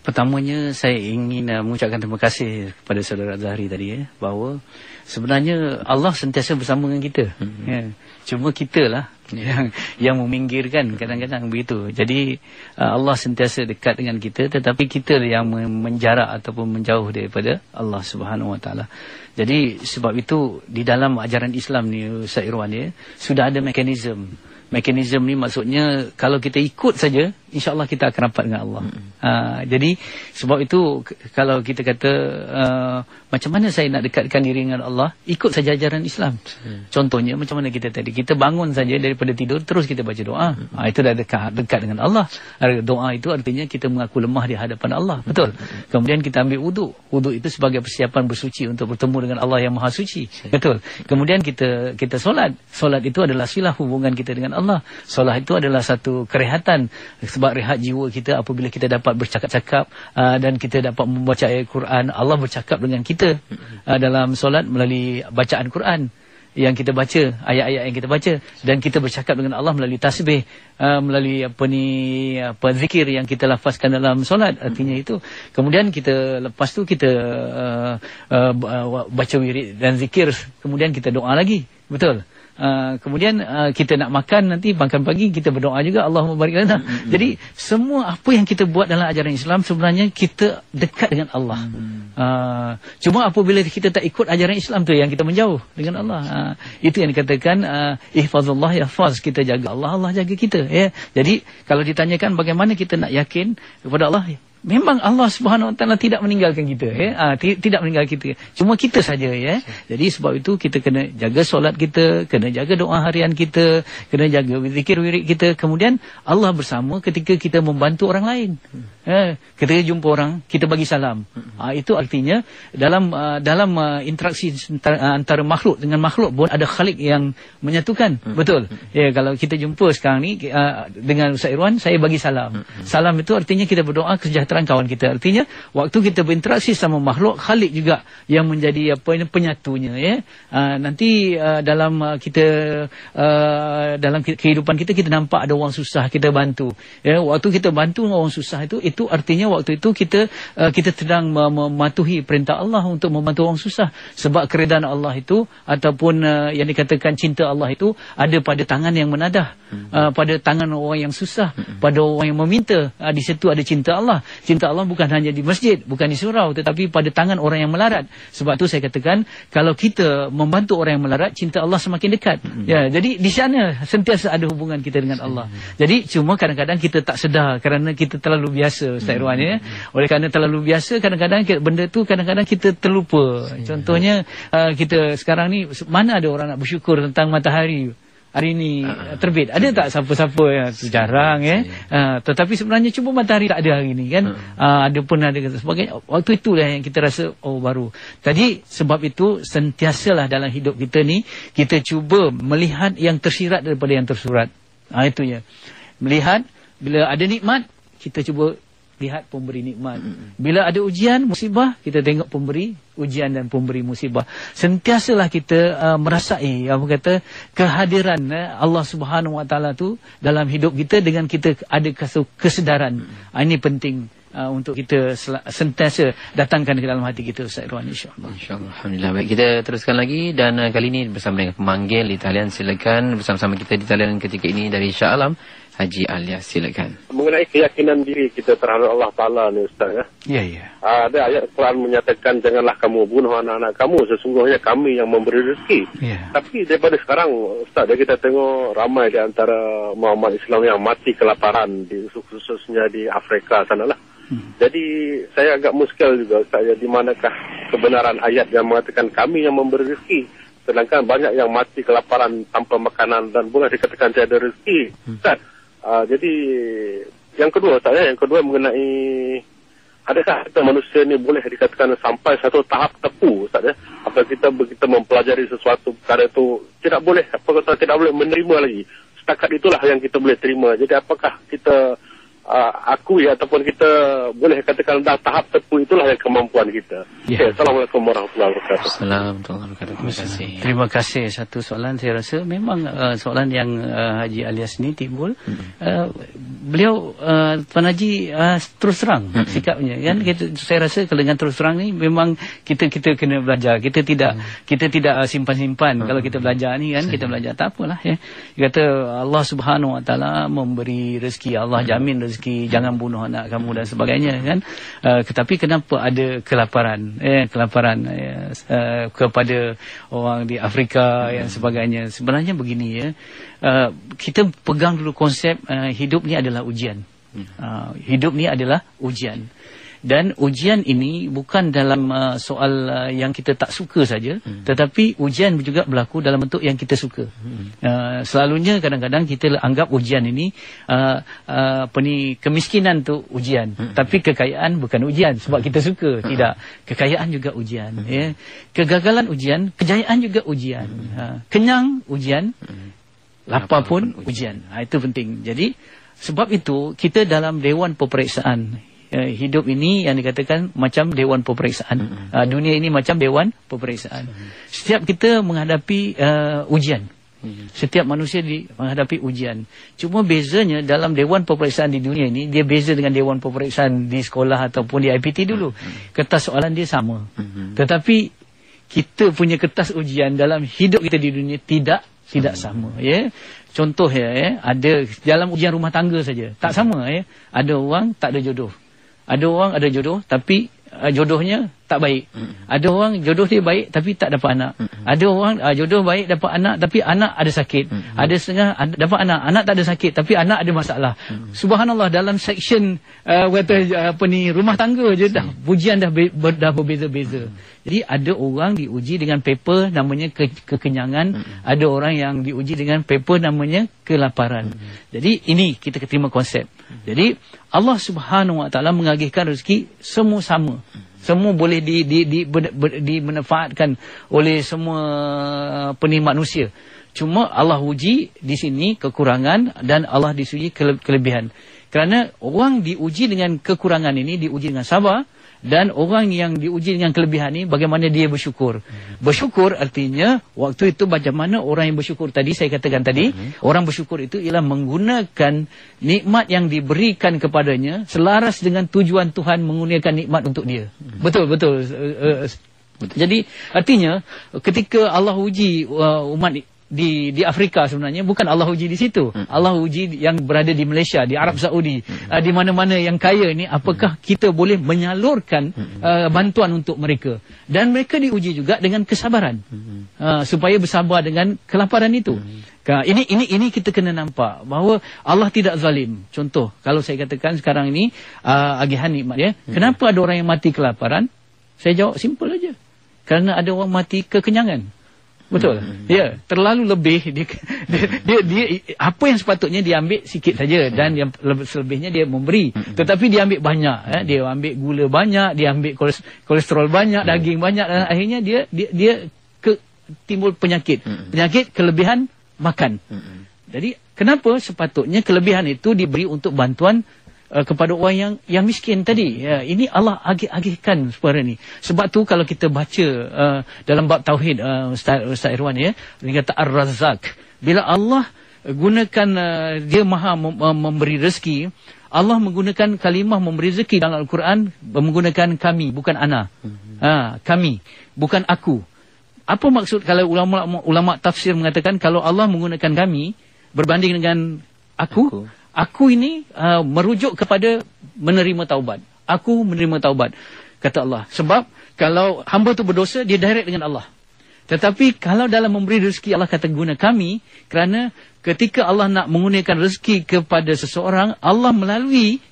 Pertamanya saya ingin mengucapkan terima kasih kepada saudara Azhari tadi, bahawa sebenarnya Allah sentiasa bersama dengan kita. Cuma kita lah yang meminggirkan kadang-kadang begitu. Jadi Allah sentiasa dekat dengan kita, tetapi kita yang menjarak ataupun menjauh daripada Allah Subhanahu Wa Taala. Jadi sebab itu di dalam ajaran Islam ni, Ustaz Irwan, sudah ada mekanisme. Mekanisme ni maksudnya kalau kita ikut saja, insya-Allah kita akan rapat dengan Allah. Jadi sebab itu kalau kita kata macam mana saya nak dekatkan diri dengan Allah, ikut saja ajaran Islam. Contohnya macam mana kita tadi, kita bangun saja daripada tidur terus kita baca doa. Itu dah dekat dengan Allah. Doa itu artinya kita mengaku lemah di hadapan Allah. Betul. Kemudian kita ambil wuduk. Wuduk itu sebagai persiapan bersuci untuk bertemu dengan Allah yang Maha Suci. Betul. Kemudian kita solat. Solat itu adalah silah hubungan kita dengan Allah. Solat itu adalah satu kerehatan, sebab rehat jiwa kita apabila kita dapat bercakap-cakap dan kita dapat membaca ayat Quran. Allah bercakap dengan kita dalam solat melalui bacaan Quran yang kita baca, ayat-ayat yang kita baca, dan kita bercakap dengan Allah melalui tasbih, melalui zikir yang kita lafazkan dalam solat. Artinya itu. Kemudian kita lepas tu kita baca wirid dan zikir, kemudian kita doa lagi. Betul. Kemudian kita nak makan, nanti makan pagi kita berdoa juga, Allahumma barik lana. Jadi semua apa yang kita buat dalam ajaran Islam sebenarnya kita dekat dengan Allah. Cuma apabila kita tak ikut ajaran Islam tu yang kita menjauh dengan Allah. Itu yang dikatakan ihfazullah yahfaz, kita jaga Allah, Allah jaga kita, ya. Jadi kalau ditanyakan bagaimana kita nak yakin kepada Allah, memang Allah Subhanahu Wa Taala tidak meninggalkan kita, ya. Tidak meninggalkan kita. Cuma kita saja, ya. Jadi sebab itu kita kena jaga solat kita, kena jaga doa harian kita, kena jaga zikir wirid kita. Kemudian Allah bersama ketika kita membantu orang lain. Ketika jumpa orang, kita bagi salam. Itu artinya dalam interaksi antara makhluk dengan makhluk pun ada Khalik yang menyatukan. Betul. Ya, kalau kita jumpa sekarang ni dengan Ustaz Irwan, saya bagi salam. Salam itu artinya kita berdoa kesejahteraan kawan kita. Artinya waktu kita berinteraksi sama makhluk, Khalik juga yang menjadi penyatunya, ya. Nanti dalam kehidupan kita nampak ada orang susah, kita bantu. Ya, waktu kita bantu orang susah itu artinya waktu itu kita sedang mematuhi perintah Allah untuk membantu orang susah. Sebab keredaan Allah itu ataupun yang dikatakan cinta Allah itu ada pada tangan yang menadah, pada tangan orang yang susah, pada orang yang meminta. Di situ ada cinta Allah. Cinta Allah bukan hanya di masjid, bukan di surau, tetapi pada tangan orang yang melarat. Sebab tu saya katakan kalau kita membantu orang yang melarat, cinta Allah semakin dekat. Ya, jadi di sana sentiasa ada hubungan kita dengan Allah. Jadi cuma kadang-kadang kita tak sedar kerana kita terlalu biasa, Ustaz Irwan, ya. Oleh kerana terlalu biasa, kadang-kadang benda tu kadang-kadang kita terlupa. Contohnya kita sekarang ni mana ada orang nak bersyukur tentang matahari hari ini terbit. Ada tak siapa-siapa yang jarang, ya. Tetapi sebenarnya cuba matahari tak ada hari ini, kan. Ada pun ada sebagainya. Waktu itulah yang kita rasa baru. Tadi sebab itu sentiasalah dalam hidup kita ni kita cuba melihat yang tersirat daripada yang tersurat. Itu ya. Melihat bila ada nikmat, kita cuba lihat pemberi nikmat. Bila ada ujian, musibah, kita tengok pemberi ujian dan pemberi musibah. Sentiasalah kita merasai kehadiran Allah Subhanahu Wa Taala tu dalam hidup kita dengan kita ada kesedaran. Ini penting untuk kita sentiasa datangkan ke dalam hati kita, Ustaz Irwan, insya-Allah. Insya-Allah. Alhamdulillah. Baik, kita teruskan lagi dan kali ini bersama dengan pemanggil di talian. Silakan bersama-sama kita di talian ketika ini dari Shah Alam, Haji Alias, silakan. Mengenai keyakinan diri kita terhadap Allah Ta'ala ni, Ustaz, ya. Ya, ya. Ada ayat Quran menyatakan, janganlah kamu bunuh anak-anak kamu, sesungguhnya kami yang memberi rezeki. Ya. Tapi daripada sekarang, Ustaz, kita tengok ramai di antara Muhammad Islam yang mati kelaparan, khususnya di Afrika sanalah. Jadi saya agak muskil juga, Ustaz, di manakah kebenaran ayat yang mengatakan kami yang memberi rezeki, sedangkan banyak yang mati kelaparan tanpa makanan dan boleh dikatakan tiada rezeki, Ustaz. Jadi yang kedua, Ustaz, mengenai adakah kita manusia ni boleh dikatakan sampai satu tahap tepu, Ustaz, ya? Apabila kita mempelajari sesuatu perkara itu tidak boleh menerima lagi. Setakat itulah yang kita boleh terima. Jadi apakah kita akui ataupun kita boleh katakan dah tahap tepu, itulah yang kemampuan kita. Okay, Assalamualaikum warahmatullahi wabarakatuh. Assalamualaikum warahmatullahi wabarakatuh. Terima kasih. Satu soalan saya rasa memang soalan yang Haji Alias ni timbul. Beliau Tuan Haji terus terang sikapnya kan. Saya rasa kalau dengan terus terang ni memang kita kena belajar. Kita tidak simpan-simpan. Kalau kita belajar ni kan, kita belajar tak apalah ya. Dia kata Allah Subhanahu Wa Taala memberi rezeki, Allah jamin rezeki, jangan bunuh anak kamu dan sebagainya kan. Tetapi kenapa ada kelaparan kepada orang di Afrika yang sebagainya. Sebenarnya begini ya, kita pegang dulu konsep hidup ni adalah ujian. Hidup ni adalah ujian. Dan ujian ini bukan dalam soal yang kita tak suka saja, tetapi ujian juga berlaku dalam bentuk yang kita suka. Selalunya kadang-kadang kita anggap ujian ini kemiskinan tu ujian, tapi kekayaan bukan ujian sebab kita suka. Tidak, kekayaan juga ujian ya. Kegagalan ujian, kejayaan juga ujian. Kenyang ujian, lapar pun ujian. Itu penting. Jadi sebab itu kita dalam dewan peperiksaan hidup ini yang dikatakan macam dewan peperiksaan. Dunia ini macam dewan peperiksaan. Setiap kita menghadapi ujian. Setiap manusia menghadapi ujian. Cuma bezanya dalam dewan peperiksaan di dunia ini, dia beza dengan dewan peperiksaan di sekolah ataupun di IPT dulu. Kertas soalan dia sama. Tetapi kita punya kertas ujian dalam hidup kita di dunia tidak sama ya. Contoh ya, ada dalam ujian rumah tangga saja tak sama ya. Ada orang tak ada jodoh. Ada orang ada jodoh tapi jodohnya tak baik. Ada orang jodoh dia baik tapi tak dapat anak. Ada orang jodoh baik dapat anak tapi anak ada sakit. Ada setengah dapat anak tak ada sakit tapi anak ada masalah. Subhanallah, dalam section rumah tangga je dah ujian dah berbeza-beza. Jadi ada orang diuji dengan paper namanya kekenyangan, ada orang yang diuji dengan paper namanya kelaparan. Jadi ini kita terima konsep. Jadi Allah Subhanahu Wa Taala mengagihkan rezeki semua sama. Semua boleh dimanfaatkan oleh semua manusia. Cuma Allah uji di sini kekurangan dan Allah diuji kelebihan. Kerana orang diuji dengan kekurangan ini diuji dengan sabar, dan orang yang diuji dengan kelebihan ini bagaimana dia bersyukur. Bersyukur artinya waktu itu bagaimana orang yang bersyukur tadi saya katakan tadi, orang bersyukur itu ialah menggunakan nikmat yang diberikan kepadanya selaras dengan tujuan Tuhan menggunakan nikmat untuk dia. Betul. Jadi artinya ketika Allah uji umat di Afrika, sebenarnya bukan Allah uji di situ. Allah uji yang berada di Malaysia, di Arab Saudi, di mana-mana yang kaya ini, apakah kita boleh menyalurkan bantuan untuk mereka. Dan mereka diuji juga dengan kesabaran, supaya bersabar dengan kelaparan itu. Ini kita kena nampak bahawa Allah tidak zalim. Contoh, kalau saya katakan sekarang ini agihan nikmat ya. Kenapa ada orang yang mati kelaparan? Saya jawab simple aja. Kerana ada orang mati kekenyangan. Betul. Ya, terlalu lebih dia apa yang sepatutnya dia ambil sikit saja dan yang selebihnya dia memberi. Tetapi dia ambil banyak, dia ambil gula banyak, dia ambil kolesterol banyak, daging banyak, dan akhirnya dia timbul penyakit. Penyakit kelebihan makan. Jadi kenapa sepatutnya kelebihan itu diberi untuk bantuan kepada orang yang miskin tadi. Ini Allah agihkan perkara ni. Sebab tu kalau kita baca dalam bab tauhid Ustaz Irwan ya, dia kata Ar-Razzaq. Bila Allah gunakan dia maha memberi rezeki, Allah menggunakan kalimah memberi rezeki dalam Al-Quran menggunakan kami, bukan ana. Kami, bukan aku. Apa maksud kalau ulama tafsir mengatakan kalau Allah menggunakan kami berbanding dengan aku? Aku ini merujuk kepada menerima taubat. Aku menerima taubat, kata Allah. Sebab kalau hamba tu berdosa, dia direct dengan Allah. Tetapi kalau dalam memberi rezeki, Allah kata guna kami, kerana ketika Allah nak menggunakan rezeki kepada seseorang, Allah melalui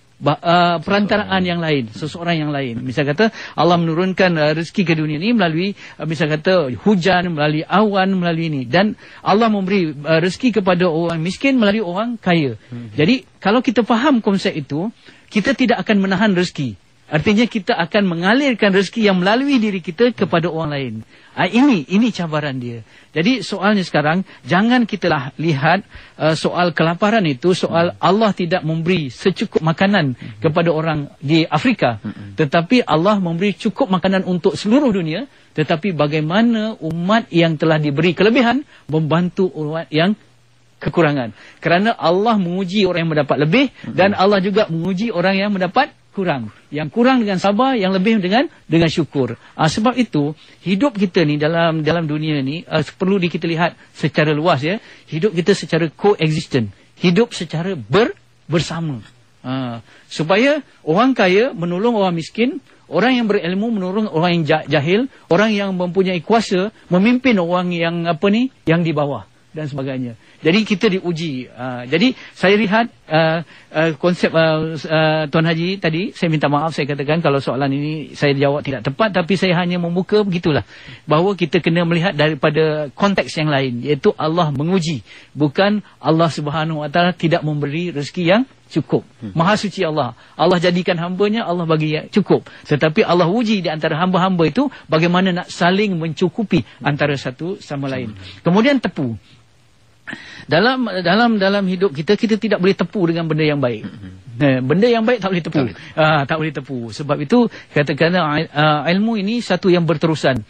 perantaraan yang lain, seseorang yang lain. Misal kata Allah menurunkan rezeki ke dunia ini melalui misal kata hujan, melalui awan, melalui ini, dan Allah memberi rezeki kepada orang miskin melalui orang kaya. Jadi kalau kita faham konsep itu, kita tidak akan menahan rezeki. Artinya kita akan mengalirkan rezeki yang melalui diri kita kepada orang lain. Ini cabaran dia. Jadi soalnya sekarang, jangan kita lihat soal kelaparan itu, soal Allah tidak memberi secukup makanan kepada orang di Afrika. Tetapi Allah memberi cukup makanan untuk seluruh dunia. Tetapi bagaimana umat yang telah diberi kelebihan membantu umat yang kekurangan. Kerana Allah menguji orang yang mendapat lebih, dan Allah juga menguji orang yang mendapat kurang. Yang kurang dengan sabar, yang lebih dengan syukur. Sebab itu hidup kita ni dalam dunia ni perlu kita lihat secara luas, ya. Hidup kita secara coexistent, hidup secara bersama. Supaya orang kaya menolong orang miskin, orang yang berilmu menolong orang yang jahil, orang yang mempunyai kuasa memimpin orang yang yang di bawah dan sebagainya. Jadi kita diuji. Jadi saya lihat konsep Tuan Haji tadi, saya minta maaf, saya katakan kalau soalan ini saya jawab tidak tepat, tapi saya hanya membuka begitulah, bahawa kita kena melihat daripada konteks yang lain, iaitu Allah menguji, bukan Allah Subhanahu Wa Taala tidak memberi rezeki yang cukup. Maha suci Allah. Allah jadikan hambanya, Allah bagi cukup. Tetapi Allah uji di antara hamba-hamba itu bagaimana nak saling mencukupi antara satu sama lain. Kemudian tepu. Dalam hidup kita tidak boleh tepu dengan benda yang baik. Benda yang baik tak boleh tepu. Tak boleh tepu. Sebab itu katakan ilmu ini satu yang berterusan.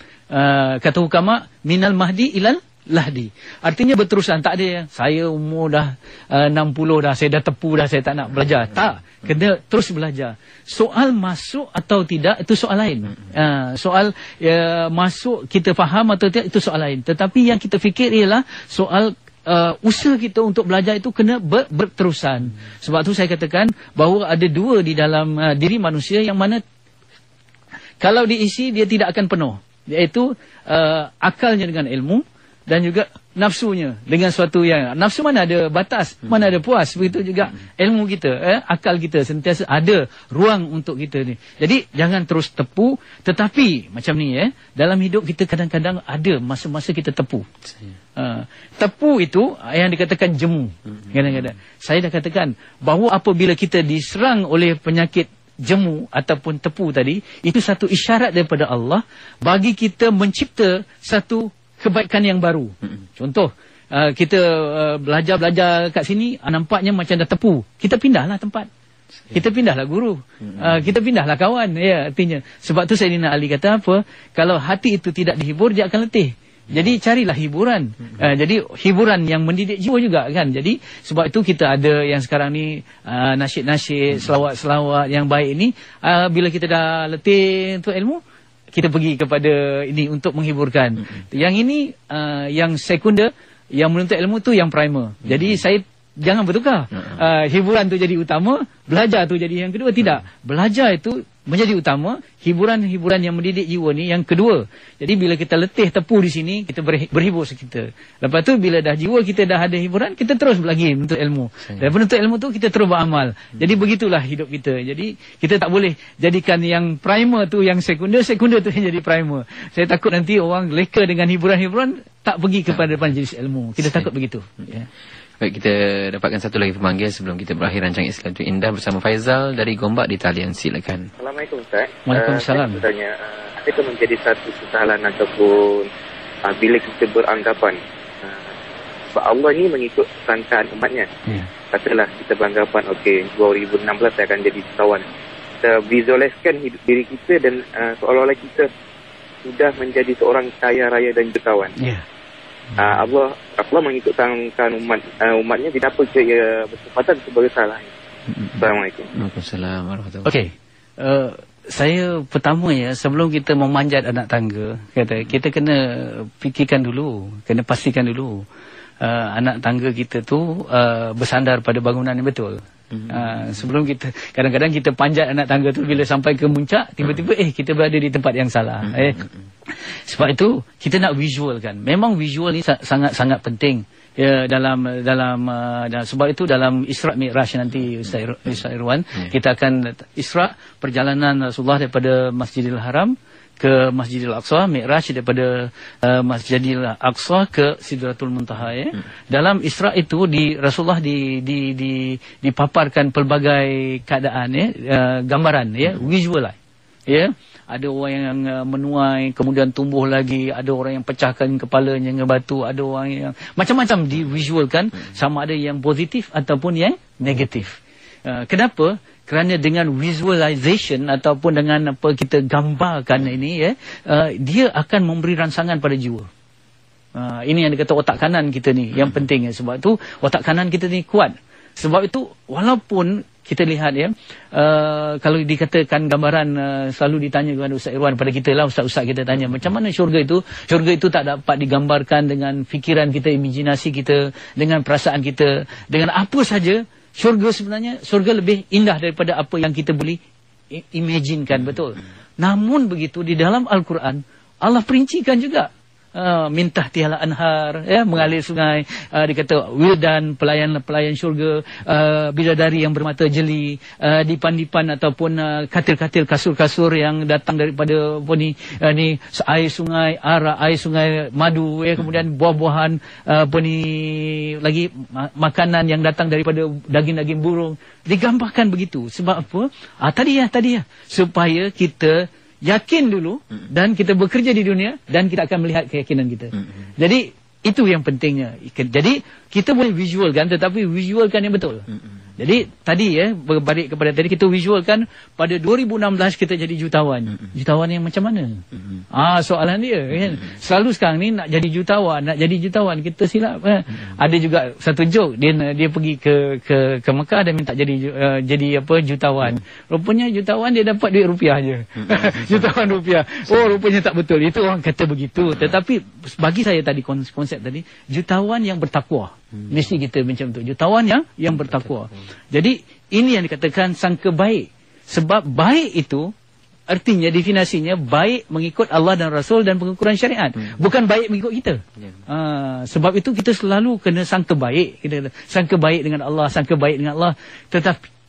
Kata hukama, minal mahdi ilal lahdi. Artinya berterusan. Tak ada saya umur dah 60 dah, saya dah tepu dah, saya tak nak belajar. Tak. Kena terus belajar. Soal masuk atau tidak itu soal lain. Soal masuk kita faham atau tidak itu soal lain. Tetapi yang kita fikir ialah soal usaha kita untuk belajar itu kena berterusan. Sebab tu saya katakan bahawa ada dua di dalam diri manusia yang mana kalau diisi dia tidak akan penuh, iaitu akalnya dengan ilmu dan juga nafsunya dengan suatu yang nafsu mana ada batas, mana ada puas. Begitu juga ilmu kita, akal kita sentiasa ada ruang untuk kita ni. Jadi jangan terus tepu, tetapi macam ni dalam hidup kita kadang-kadang ada masa-masa kita tepu. Tepu itu yang dikatakan jemu. Kadang-kadang saya dah katakan bahawa apabila kita diserang oleh penyakit jemu ataupun tepu tadi, itu satu isyarat daripada Allah bagi kita mencipta satu kebaikan yang baru. Contoh, kita belajar kat sini, nampaknya macam dah tepu. Kita pindahlah tempat. Kita pindahlah guru. Kita pindahlah kawan. Ya, artinya. Sebab tu Sayyidina Ali kata apa? Kalau hati itu tidak dihibur, dia akan letih. Jadi carilah hiburan. Jadi hiburan yang mendidik jiwa juga kan. Jadi sebab itu kita ada yang sekarang ni nasyid-nasyid, selawat-selawat yang baik ini. Bila kita dah letih untuk ilmu, kita pergi kepada ini untuk menghiburkan. Yang ini yang sekunder, yang menuntut ilmu tu yang primer. Jadi saya jangan bertukar. Hiburan tu jadi utama, belajar tu jadi yang kedua. Tidak. Belajar itu menjadi utama, hiburan-hiburan yang mendidik jiwa ni yang kedua. Jadi bila kita letih tepu di sini, kita berhibur sekitar. Lepas tu bila dah jiwa kita dah ada hiburan, kita terus lagi menuntut ilmu. Dan menuntut ilmu tu kita terus beramal. Jadi begitulah hidup kita. Jadi kita tak boleh jadikan yang primer tu yang sekunder tu yang jadi primer. Saya takut nanti orang leka dengan hiburan-hiburan tak pergi kepada majlis ilmu. Kita takut begitu. Ya. Baik, kita dapatkan satu lagi pemanggil sebelum kita berakhir rancangan Islam itu Indah bersama Faizal dari Gombak di talian. Silakan. Assalamualaikum Ustaz. Waalaikumsalam. Sebenarnya adakah menjadi satu kesalahan ataupun bila kita beranggapan Allah ni mengikut sangkaan umatnya. Katalah kita beranggapan 2016 saya akan jadi jutawan. Kita visualiskan hidup diri kita dan seolah-olah kita sudah menjadi seorang kaya raya dan jutawan. Allah mengikut sangkaan umatnya, tidak apa bersempatan sebagai salah. Assalamualaikum. Waalaikumsalam warahmatullahi wabarakatuh. Okey. Saya pertama sebelum kita memanjat anak tangga, kita kena fikirkan dulu, kena pastikan dulu anak tangga kita tu bersandar pada bangunan yang betul. Sebelum kita, kadang-kadang kita panjat anak tangga tu, bila sampai ke muncak tiba-tiba kita berada di tempat yang salah. Sebab itu kita nak visualkan. Memang visual ni sangat-sangat penting dalam sebab itu dalam Isra' Mi'raj nanti Ustaz Irwan kita akan Isra' perjalanan Rasulullah daripada Masjidil Haram ke Masjidil Aqsa, Mi'raj daripada Masjidil Aqsa ke Sidratul Muntaha ya. Dalam Isra itu Rasulullah dipaparkan pelbagai keadaan ya, gambaran ya, visual ya. Ada orang yang menuai kemudian tumbuh lagi, ada orang yang pecahkan kepalanya dengan batu, ada orang yang macam-macam divisualkan, sama ada yang positif ataupun yang negatif. Kenapa? Kerana dengan visualization ataupun dengan apa kita gambarkan ini ya, dia akan memberi rangsangan pada jiwa. Ini yang dikata otak kanan kita ni yang penting ya. Sebab tu otak kanan kita ni kuat. Sebab itu walaupun kita lihat ya, kalau dikatakan gambaran, selalu ditanya kepada Ustaz Irwan, pada kita lah ustaz-ustaz kita tanya macam mana syurga itu. Syurga itu tak dapat digambarkan dengan fikiran kita, imajinasi kita, dengan perasaan kita, dengan apa saja. Syurga sebenarnya, syurga lebih indah daripada apa yang kita boleh imaginkan, betul. Namun begitu di dalam Al-Quran Allah perincikan juga. Mintah tihala anhar ya, mengalir sungai, dikata wildan, pelayan syurga, bidadari yang bermata jeli, dipan-dipan ataupun katil-katil, kasur-kasur yang datang daripada ni air sungai ara, air sungai madu ya, kemudian buah-buahan lagi makanan yang datang daripada daging-daging burung, digambarkan begitu. Sebab apa? Tadi ya supaya kita yakin dulu dan kita bekerja di dunia dan kita akan melihat keyakinan kita. Jadi itu yang pentingnya. Jadi kita boleh visualkan, tetapi visualkan yang betul. Jadi tadi ya, berbalik kepada tadi, kita visualkan pada 2016 kita jadi jutawan. Jutawan yang macam mana? Soalan dia kan. Selalu sekarang ni nak jadi jutawan kita silap kan? Ada juga satu joke, dia pergi ke Mekah dan minta jadi jutawan. Rupanya jutawan dia dapat duit rupiah je. Jutawan rupiah. Rupanya tak betul. Itu orang kata begitu. Tetapi bagi saya tadi konsep tadi, jutawan yang bertakwa. Mesti kita macam tu, jutawan yang bertakwa. Jadi ini yang dikatakan sangka baik. Sebab baik itu artinya, definisinya baik mengikut Allah dan Rasul dan pengukuran syariat, bukan baik mengikut kita. Sebab itu kita selalu kena sangka baik. Kita sangka baik dengan Allah, sangka baik dengan Allah. Tetapi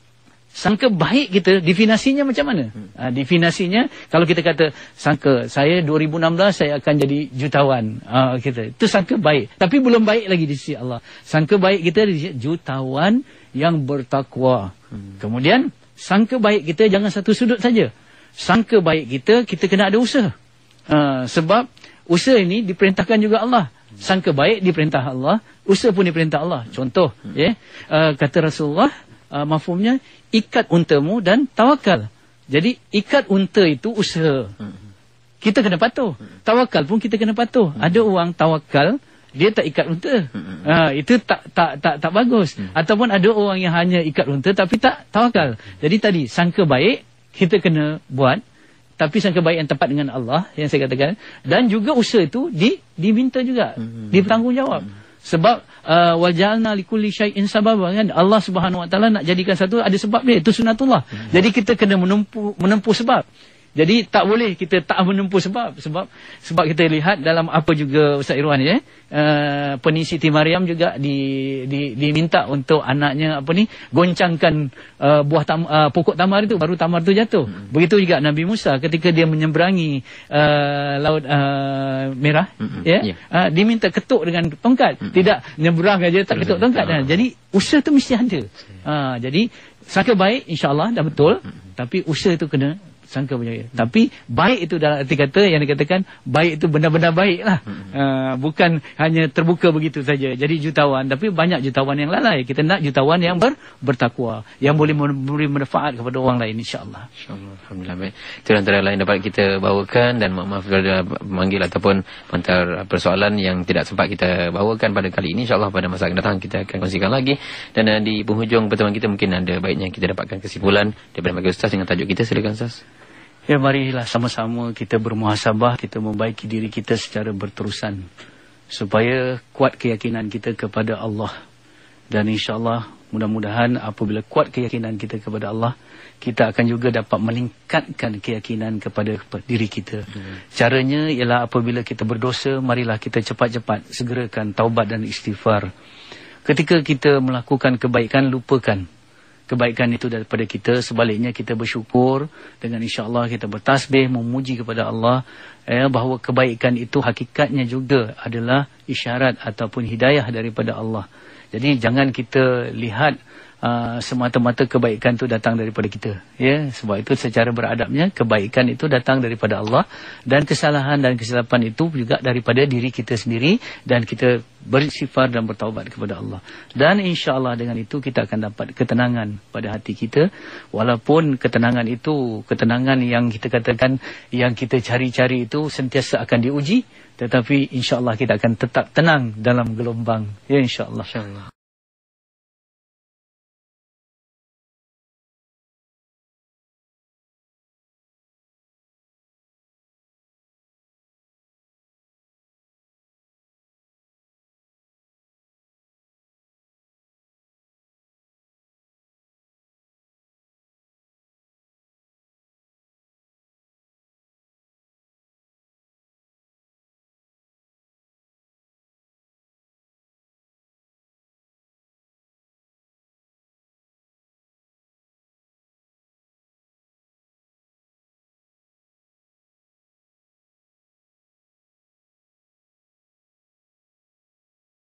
sangka baik kita, definisinya macam mana? Definisinya, kalau kita kata sangka saya 2016 saya akan jadi jutawan, itu sangka baik. Tapi belum baik lagi di sisi Allah. Sangka baik kita di sisi jutawan yang bertakwa. Kemudian sangka baik kita jangan satu sudut saja. Sangka baik kita kena ada usaha. Sebab usaha ini diperintahkan juga Allah. Sangka baik diperintah Allah, usaha pun diperintah Allah. Contoh kata Rasulullah, mafhumnya ikat untamu dan tawakal. Jadi ikat unta itu usaha, kita kena patuh. Tawakal pun kita kena patuh. Ada orang tawakal, dia tak ikat unta, itu tak bagus. Ataupun ada orang yang hanya ikat unta tapi tak tawakal. Jadi tadi sangka baik kita kena buat, tapi sangka baik yang tepat dengan Allah yang saya katakan, dan juga usaha itu diminta juga, dibertanggungjawab. Sebab wajalna likulli syai'in sababa kan, Allah Subhanahu wa taala nak jadikan satu ada sebab dia, itu sunatullah. Jadi kita kena menempuh sebab. Jadi tak boleh kita tak menempuh sebab kita lihat dalam apa juga Ustaz Irwan ya, Siti Maryam juga diminta untuk anaknya goncangkan pokok tamar itu, baru tamar itu jatuh. Begitu juga Nabi Musa ketika dia menyeberangi laut merah diminta ketuk dengan tongkat, tidak nyeberang aja tak ketuk tongkat. Jadi usaha itu mesti ada. Jadi sangka baik insya-Allah dah betul, tapi usaha itu kena sangka berjaya. Tapi baik itu dalam arti kata yang dikatakan baik itu benar-benar baik lah. Bukan hanya terbuka begitu saja. Jadi jutawan, tapi banyak jutawan yang lalai. Kita nak jutawan yang bertakwa, yang boleh memberi manfaat kepada orang lain, insya-Allah. Insya-Allah. Alhamdulillah, baik. Itu antara lain dapat kita bawakan, dan maaf kalau memanggil ataupun hantar persoalan yang tidak sempat kita bawakan pada kali ini. Insya-Allah pada masa akan datang kita akan kongsikan lagi. Dan di penghujung pertemuan kita mungkin ada baiknya kita dapatkan kesimpulan daripada bagi Ustaz dengan tajuk kita. Silakan Ustaz. Ya, marilah sama-sama kita bermuhasabah, kita membaiki diri kita secara berterusan supaya kuat keyakinan kita kepada Allah. Dan insya-Allah mudah-mudahan apabila kuat keyakinan kita kepada Allah, kita akan juga dapat meningkatkan keyakinan kepada diri kita. Caranya ialah apabila kita berdosa, marilah kita cepat-cepat segerakan taubat dan istighfar. Ketika kita melakukan kebaikan, lupakan kebaikan itu daripada kita. Sebaliknya kita bersyukur dengan insya-Allah kita bertasbih memuji kepada Allah bahawa kebaikan itu hakikatnya juga adalah isyarat ataupun hidayah daripada Allah. Jadi jangan kita lihat semata-mata kebaikan itu datang daripada kita, ya. Sebab itu secara beradabnya kebaikan itu datang daripada Allah, dan kesalahan dan kesilapan itu juga daripada diri kita sendiri, dan kita beristighfar dan bertaubat kepada Allah. Dan insya-Allah dengan itu kita akan dapat ketenangan pada hati kita. Walaupun ketenangan itu ketenangan yang kita katakan yang kita cari-cari itu sentiasa akan diuji, tetapi insya-Allah kita akan tetap tenang dalam gelombang, ya, insya-Allah.